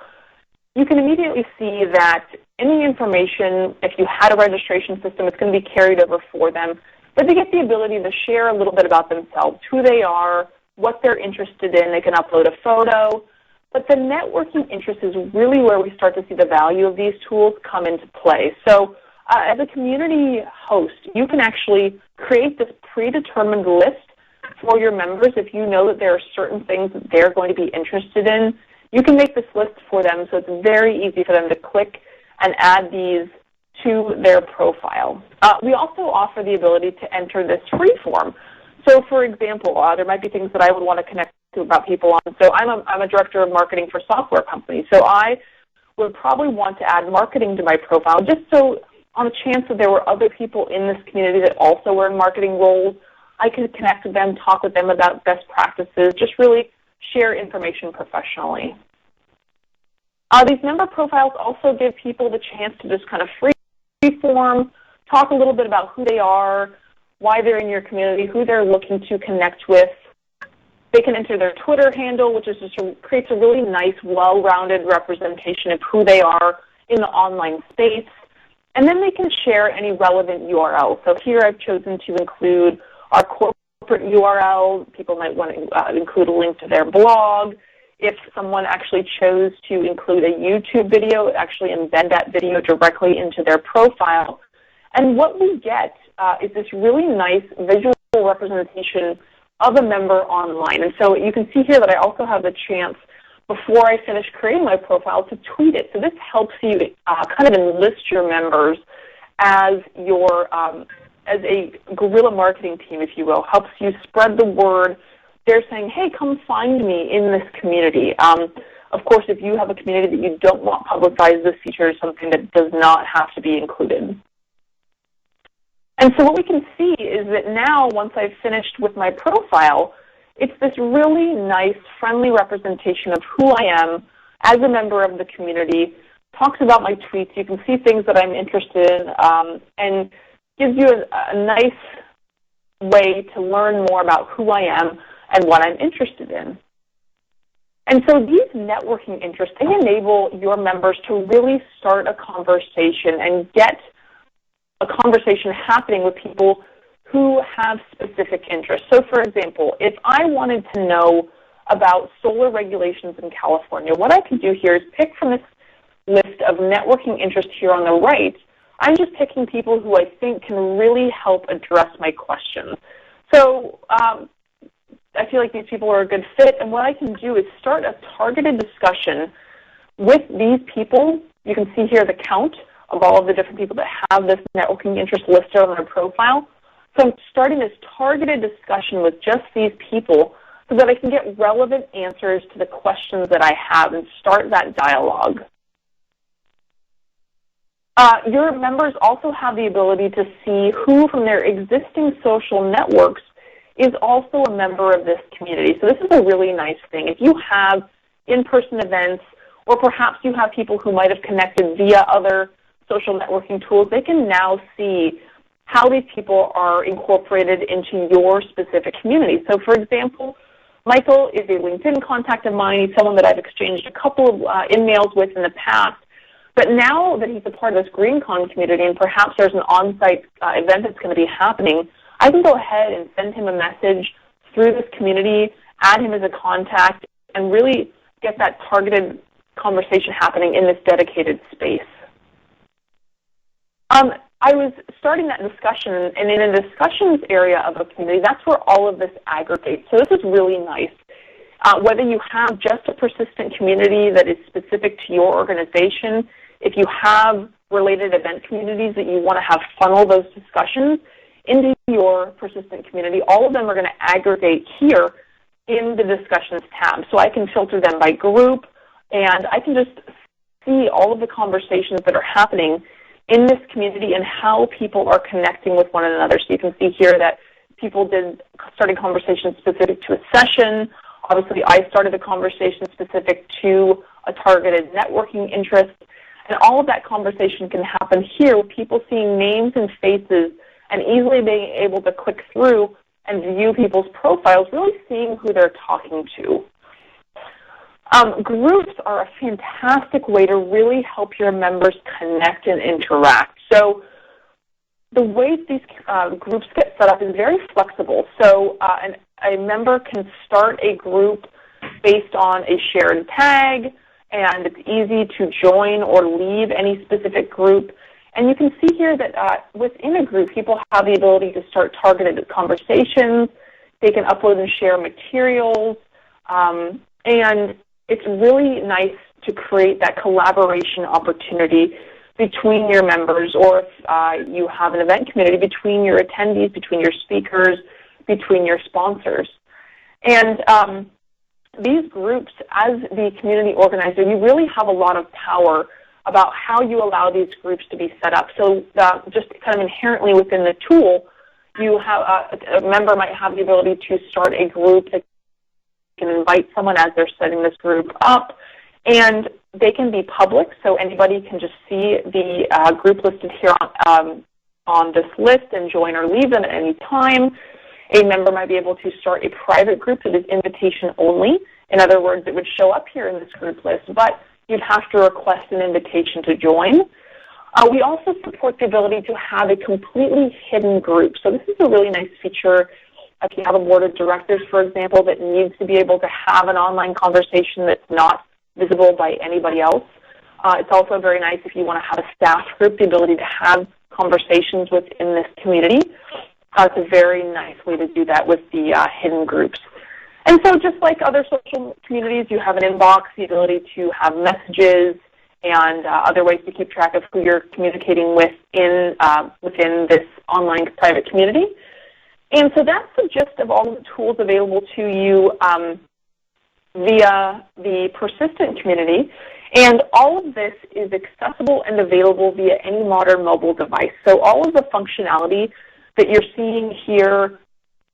you can immediately see that any information, if you had a registration system, it's going to be carried over for them. But they get the ability to share a little bit about themselves, who they are, what they're interested in. They can upload a photo. But the networking interest is really where we start to see the value of these tools come into play. So as a community host, you can actually create this predetermined list for your members. If you know that there are certain things that they're going to be interested in, you can make this list for them so it's very easy for them to click and add these to their profile. We also offer the ability to enter this free form. So for example, there might be things that I would want to connect to about people on. So I'm a director of marketing for software companies. So I would probably want to add marketing to my profile just so on the chance that there were other people in this community that also were in marketing roles, I could connect with them, talk with them about best practices, just really share information professionally. These member profiles also give people the chance to just kind of free form, talk a little bit about who they are, why they're in your community, who they're looking to connect with. They can enter their Twitter handle, which is just creates a really nice, well-rounded representation of who they are in the online space. And then they can share any relevant URL. So here I've chosen to include our corporate URL. People might want to include a link to their blog. If someone actually chose to include a YouTube video, actually embed that video directly into their profile. And what we get is this really nice visual representation of a member online. And so you can see here that I also have the chance, before I finish creating my profile, to tweet it. So this helps you kind of enlist your members as your as a guerrilla marketing team, if you will. Helps you spread the word. They're saying, hey, come find me in this community. Of course, if you have a community that you don't want publicized, this feature is something that does not have to be included. And so what we can see is that now, once I've finished with my profile, it's this really nice, friendly representation of who I am as a member of the community, talks about my tweets. You can see things that I'm interested in, and gives you a nice way to learn more about who I am and what I'm interested in. And so these networking interests, they enable your members to really start a conversation and get a conversation happening with people who have specific interests. So for example, if I wanted to know about solar regulations in California, what I can do here is pick from this list of networking interests here on the right. I'm just picking people who I think can really help address my questions. So I feel like these people are a good fit, and what I can do is start a targeted discussion with these people. You can see here the count of all of the different people that have this networking interest listed on their profile. So I'm starting this targeted discussion with just these people so that I can get relevant answers to the questions that I have and start that dialogue. Your members also have the ability to see who from their existing social networks is also a member of this community. So this is a really nice thing. If you have in-person events, or perhaps you have people who might have connected via other social networking tools, they can now see how these people are incorporated into your specific community. So for example, Michael is a LinkedIn contact of mine. He's someone that I've exchanged a couple of emails with in the past. But now that he's a part of this GreenCon community and perhaps there's an on-site event that's going to be happening, I can go ahead and send him a message through this community, add him as a contact, and really get that targeted conversation happening in this dedicated space. I was starting that discussion, and in the discussions area of a community, that's where all of this aggregates. So this is really nice. Whether you have just a persistent community that is specific to your organization, if you have related event communities that you want to have funnel those discussions into your persistent community, all of them are going to aggregate here in the discussions tab. So I can filter them by group, and I can just see all of the conversations that are happening in this community and how people are connecting with one another. So you can see here that people started conversations specific to a session. Obviously, I started a conversation specific to a targeted networking interest. And all of that conversation can happen here with people seeing names and faces and easily being able to click through and view people's profiles, really seeing who they're talking to. Groups are a fantastic way to really help your members connect and interact. So the way these groups get set up is very flexible. So a member can start a group based on a shared tag, and it's easy to join or leave any specific group. And you can see here that within a group, people have the ability to start targeted conversations. They can upload and share materials, and it's really nice to create that collaboration opportunity between your members, or if you have an event community, between your attendees, between your speakers, between your sponsors. And these groups, as the community organizer, you really have a lot of power about how you allow these groups to be set up. So just kind of inherently within the tool, you have a member might have the ability to start a group that can invite someone as they're setting this group up, and they can be public, so anybody can just see the group listed here on this list and join or leave them at any time. A member might be able to start a private group that is invitation only. In other words, it would show up here in this group list, but you'd have to request an invitation to join. We also support the ability to have a completely hidden group. So this is a really nice feature if you have a board of directors, for example, that needs to be able to have an online conversation that's not visible by anybody else. It's also very nice if you want to have a staff group, the ability to have conversations within this community. It's a very nice way to do that with the hidden groups. And so just like other social communities, you have an inbox, the ability to have messages, and other ways to keep track of who you're communicating with within this online private community. And so that's the gist of all of the tools available to you via the persistent community. And all of this is accessible and available via any modern mobile device. So all of the functionality that you're seeing here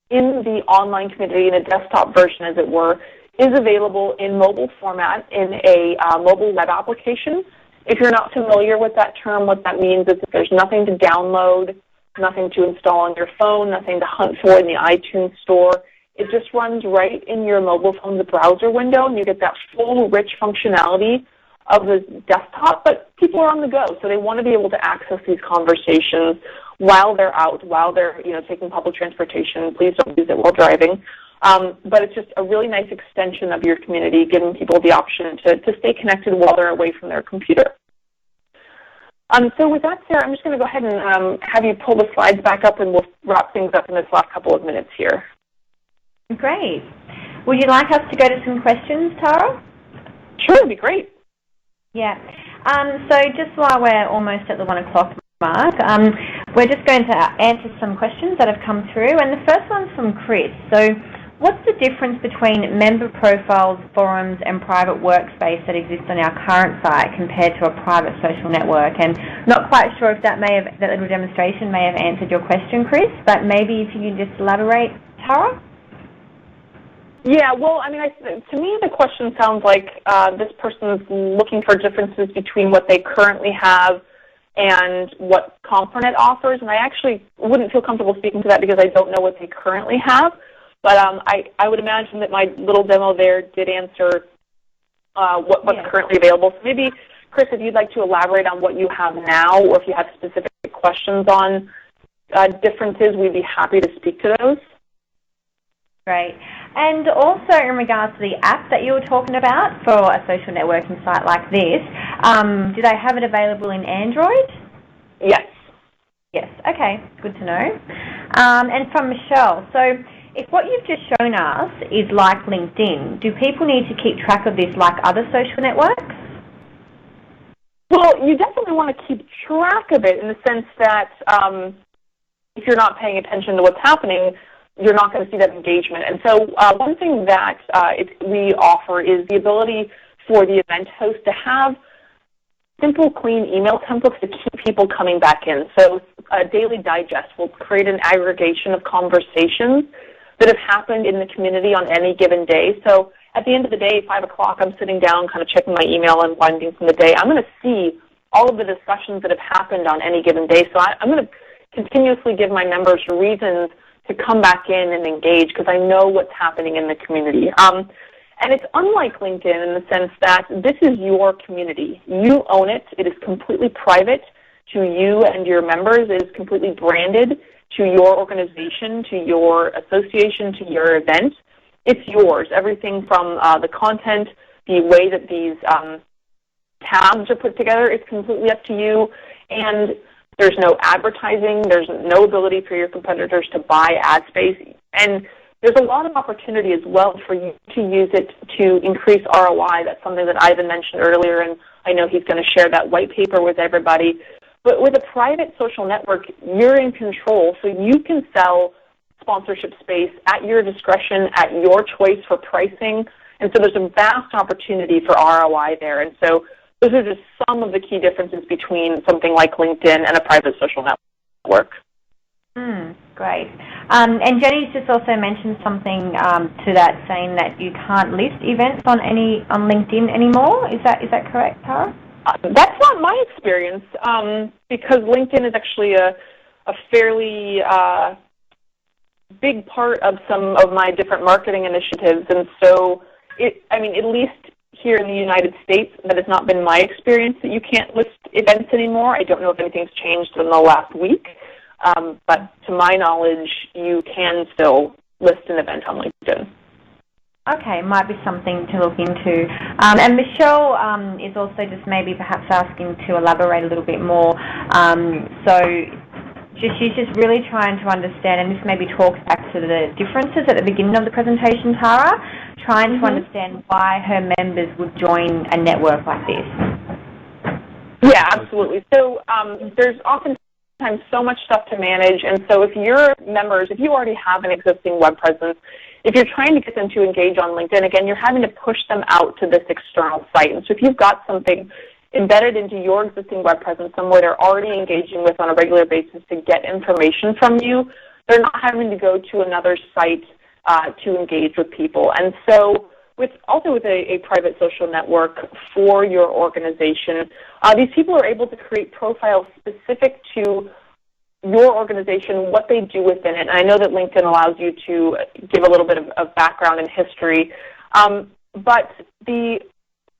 in the online community, in a desktop version as it were, is available in mobile format in a mobile web application. If you're not familiar with that term, what that means is that there's nothing to download, nothing to install on your phone, nothing to hunt for in the iTunes store. It just runs right in your mobile phone's browser window, and you get that full, rich functionality of the desktop, but people are on the go, so they want to be able to access these conversations while they're out, while they're taking public transportation. Please don't use it while driving. But it's just a really nice extension of your community, giving people the option to stay connected while they're away from their computer. So with that, Sarah, I'm just going to go ahead and have you pull the slides back up, and we'll wrap things up in this last couple of minutes here. Great. Would you like us to go to some questions, Tara? Sure, it'd be great. Yeah. So just while we're almost at the 1 o'clock mark, we're just going to answer some questions that have come through. And the first one's from Chris. So what's the difference between member profiles, forums, and private workspace that exists on our current site compared to a private social network? And not quite sure if that little demonstration may have answered your question, Chris, but maybe if you can just elaborate, Tara? Yeah, well, I mean, to me the question sounds like this person's looking for differences between what they currently have and what ConferNet offers, and I actually wouldn't feel comfortable speaking to that because I don't know what they currently have. But I would imagine that my little demo there did answer what's currently available. So maybe, Chris, if you'd like to elaborate on what you have now, or if you have specific questions on differences, we'd be happy to speak to those. Great. And also in regards to the app that you were talking about for a social networking site like this, do they have it available in Android? Yes. Yes. Okay. Good to know. And from Michelle, so if what you've just shown us is like LinkedIn, do people need to keep track of this like other social networks? Well, you definitely want to keep track of it in the sense that if you're not paying attention to what's happening, you're not going to see that engagement. And so one thing that we offer is the ability for the event host to have simple, clean email templates to keep people coming back in. So a daily digest will create an aggregation of conversations that have happened in the community on any given day. So at the end of the day, 5 o'clock, I'm sitting down kind of checking my email and winding from the day. I'm going to see all of the discussions that have happened on any given day. So I'm going to continuously give my members reasons to come back in and engage because I know what's happening in the community. And it's unlike LinkedIn in the sense that this is your community. You own it. It is completely private to you and your members. It is completely branded to your organization, to your association, to your event. It's yours. Everything from the content, the way that these tabs are put together is completely up to you. And there's no advertising. There's no ability for your competitors to buy ad space. And there's a lot of opportunity as well for you to use it to increase ROI. That's something that Ivan mentioned earlier, and I know he's going to share that white paper with everybody. But with a private social network, you're in control, so you can sell sponsorship space at your discretion, at your choice for pricing. And so there's a vast opportunity for ROI there. And so those are just some of the key differences between something like LinkedIn and a private social network. Great. And Jenny's just also mentioned something to that, saying that you can't list events on LinkedIn anymore. Is that correct, Tara? That's not my experience, because LinkedIn is actually a fairly big part of some of my different marketing initiatives, and so at least here in the United States, that has not been my experience that you can't list events anymore. I don't know if anything's changed in the last week. But to my knowledge, you can still list an event on LinkedIn. Okay, might be something to look into. And Michelle is also just maybe perhaps asking to elaborate a little bit more. She's just really trying to understand, and this maybe talks back to the differences at the beginning of the presentation, Tara, trying to understand why her members would join a network like this. Yeah, absolutely. So there's often so much stuff to manage, and so if your members, if you already have an existing web presence, if you're trying to get them to engage on LinkedIn, again, you're having to push them out to this external site. And so if you've got something embedded into your existing web presence, somewhere they're already engaging with on a regular basis to get information from you, they're not having to go to another site to engage with people. And so with a private social network for your organization, these people are able to create profiles specific to your organization, what they do within it. And I know that LinkedIn allows you to give a little bit of background and history, but the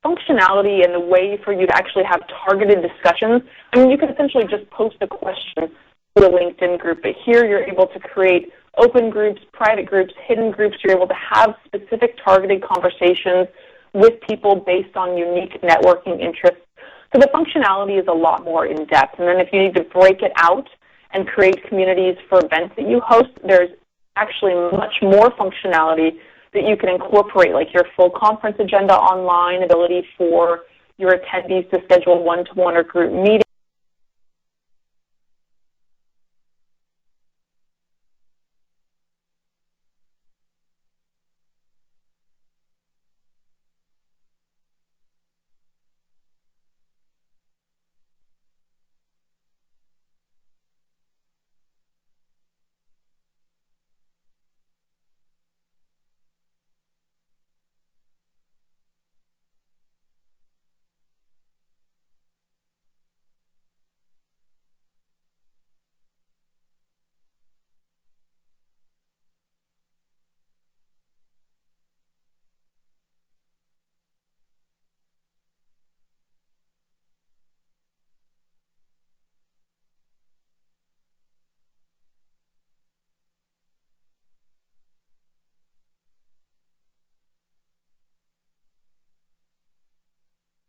functionality and the way for you to actually have targeted discussions, you can essentially just post a question to a LinkedIn group, but here you're able to create open groups, private groups, hidden groups. You're able to have specific targeted conversations with people based on unique networking interests. So the functionality is a lot more in-depth. And then if you need to break it out and create communities for events that you host, there's actually much more functionality that you can incorporate, like your full conference agenda online, ability for your attendees to schedule one-to-one or group meetings.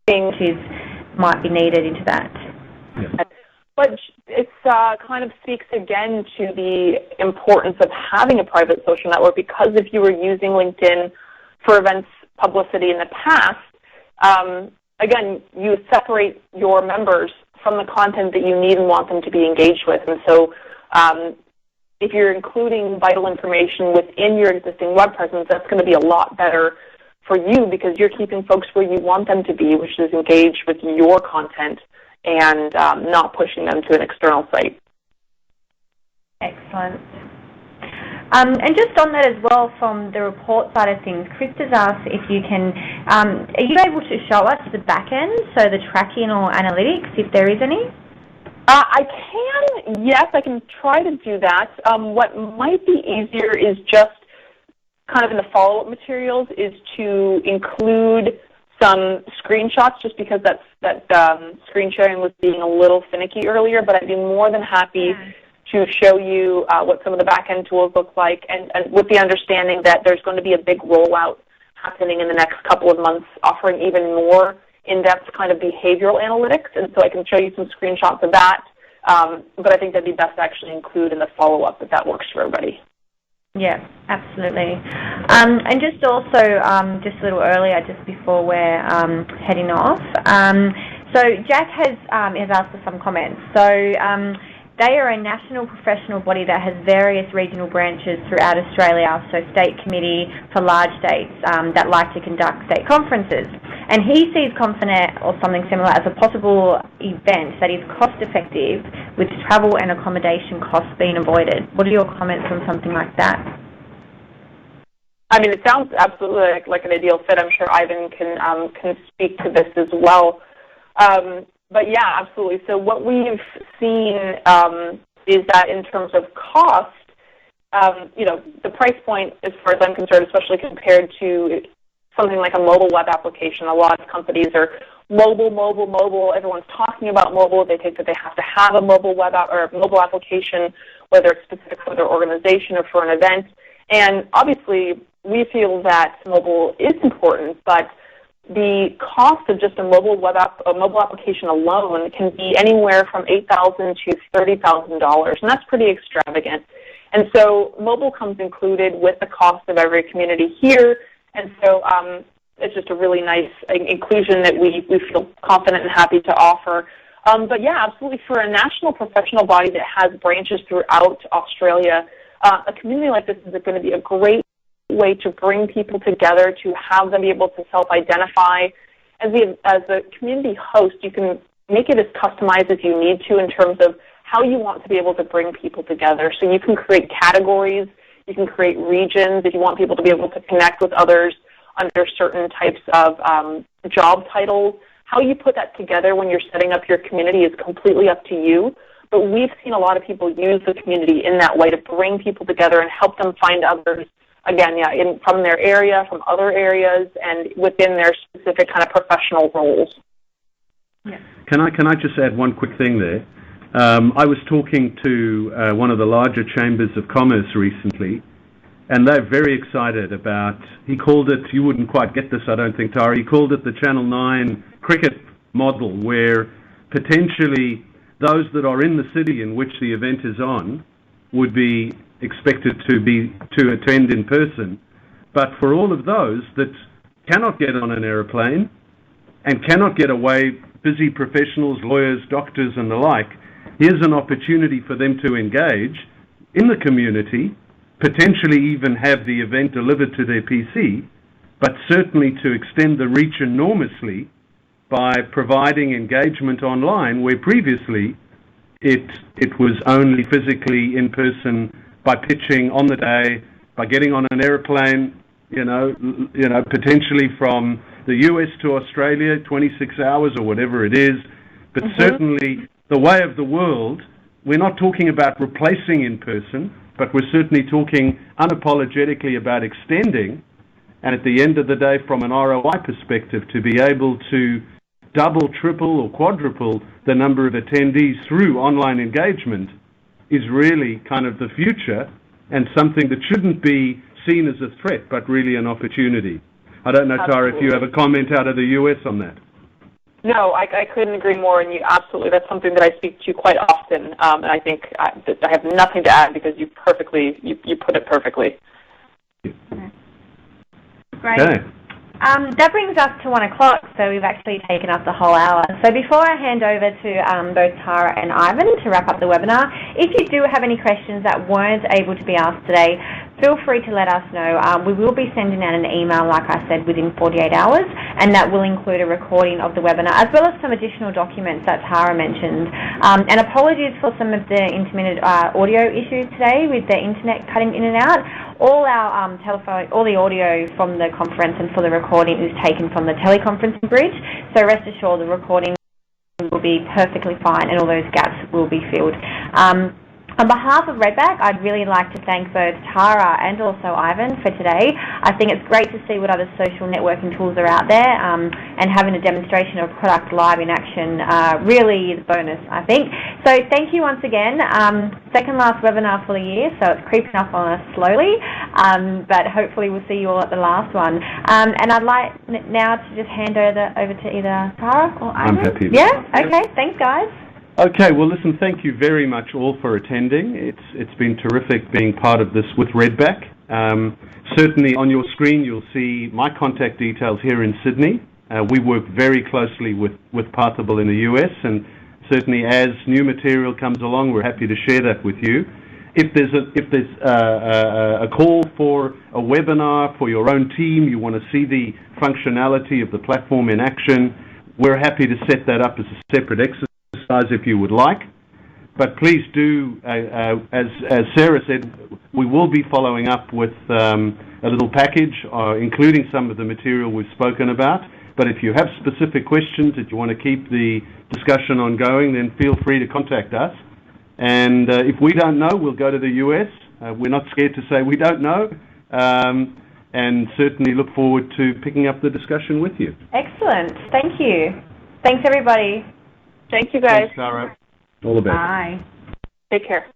might be needed into that. Yeah. But it kind of speaks again to the importance of having a private social network, because if you were using LinkedIn for events publicity in the past, again, you separate your members from the content that you need and want them to be engaged with. And so if you're including vital information within your existing web presence, that's going to be a lot better for you, because you're keeping folks where you want them to be, which is engaged with your content and not pushing them to an external site. Excellent. And just on that as well, from the report side of things, Chris has asked if you can, are you able to show us the back end, so the tracking or analytics, if there is any? I can, yes, I can try to do that. What might be easier is just kind of in the follow-up materials is to include some screenshots, just because that screen sharing was being a little finicky earlier, but I'd be more than happy to show you what some of the back-end tools look like, and with the understanding that there's going to be a big rollout happening in the next couple of months, offering even more in-depth kind of behavioral analytics, and so I can show you some screenshots of that, but I think that'd be best to actually include in the follow-up if that works for everybody. Yeah, absolutely. And just also, just a little earlier, just before we're heading off, so Jack has asked for some comments. So they are a national professional body that has various regional branches throughout Australia, so state committee for large states that like to conduct state conferences. And he sees ConferNet or something similar as a possible event that is cost-effective with travel and accommodation costs being avoided. What are your comments on something like that? I mean, it sounds absolutely like an ideal fit. I'm sure Ivan can speak to this as well. But yeah, absolutely. So what we've seen is that in terms of cost, the price point, as far as I'm concerned, especially compared to something like a mobile web application, a lot of companies are mobile. Everyone's talking about mobile. They think that they have to have a mobile web app or a mobile application, whether it's specific for their organization or for an event. And obviously, we feel that mobile is important, but the cost of just a mobile application alone can be anywhere from $8,000 to $30,000, and that's pretty extravagant. And so mobile comes included with the cost of every community here, and so it's just a really nice inclusion that we feel confident and happy to offer. But yeah, absolutely, for a national professional body that has branches throughout Australia, a community like this is going to be a great way to bring people together, to have them be able to self-identify. As a community host, you can make it as customized as you need to in terms of how you want to be able to bring people together. So you can create categories, you can create regions, if you want people to be able to connect with others under certain types of job titles. How you put that together when you're setting up your community is completely up to you. But we've seen a lot of people use the community in that way to bring people together and help them find others, again, from their area, from other areas, and within their specific kind of professional roles. Yeah. Can I just add one quick thing there? I was talking to one of the larger chambers of commerce recently, and they're very excited about, he called it, you wouldn't quite get this, I don't think, Tara, he called it the Channel 9 cricket model, where potentially those that are in the city in which the event is on would be expected to attend in person. But for all of those that cannot get on an aeroplane and cannot get away, busy professionals, lawyers, doctors, and the like, here's an opportunity for them to engage in the community, potentially even have the event delivered to their PC, but certainly to extend the reach enormously by providing engagement online, where previously it was only physically in person, by pitching on the day, by getting on an airplane, potentially from the US to Australia, 26 hours or whatever it is. But certainly the way of the world, we're not talking about replacing in person, but we're certainly talking unapologetically about extending, and at the end of the day, from an ROI perspective, to be able to double, triple, or quadruple the number of attendees through online engagement is really kind of the future, and something that shouldn't be seen as a threat, but really an opportunity. I don't know, Tara, if you have a comment out of the US on that. No, I couldn't agree more, and you absolutely, that's something that I speak to quite often, and I think that I have nothing to add because you put it perfectly. Great. Okay. That brings us to 1 o'clock, so we've actually taken up the whole hour. So before I hand over to both Tara and Ivan to wrap up the webinar, if you do have any questions that weren't able to be asked today, feel free to let us know. We will be sending out an email, like I said, within 48 hours, and that will include a recording of the webinar, as well as some additional documents that Tara mentioned. And apologies for some of the intermittent audio issues today with the internet cutting in and out. All our all the audio from the conference and for the recording is taken from the teleconferencing bridge, so rest assured the recording will be perfectly fine and all those gaps will be filled. On behalf of Redback, I'd really like to thank both Tara and also Ivan for today. I think it's great to see what other social networking tools are out there, and having a demonstration of product live in action really is a bonus, I think. So thank you once again. Second last webinar for the year, so it's creeping up on us slowly, but hopefully we'll see you all at the last one. And I'd like now to just hand over to either Tara or Ivan. I'm happy. Yeah? Okay, thanks guys. Okay, well listen, thank you very much all for attending. It's been terrific being part of this with Redback. Certainly on your screen you'll see my contact details here in Sydney. We work very closely with Pathable in the US, and certainly as new material comes along we're happy to share that with you. If there's a call for a webinar for your own team, you want to see the functionality of the platform in action, we're happy to set that up as a separate exercise if you would like, but please do, as Sarah said, we will be following up with a little package, including some of the material we've spoken about. But if you have specific questions that you want to keep the discussion ongoing, then feel free to contact us. And if we don't know, we'll go to the US. We're not scared to say we don't know, and certainly look forward to picking up the discussion with you. Excellent. Thank you. Thanks, everybody. Thank you, guys. Thanks, Sarah. All the best. Bye. Take care.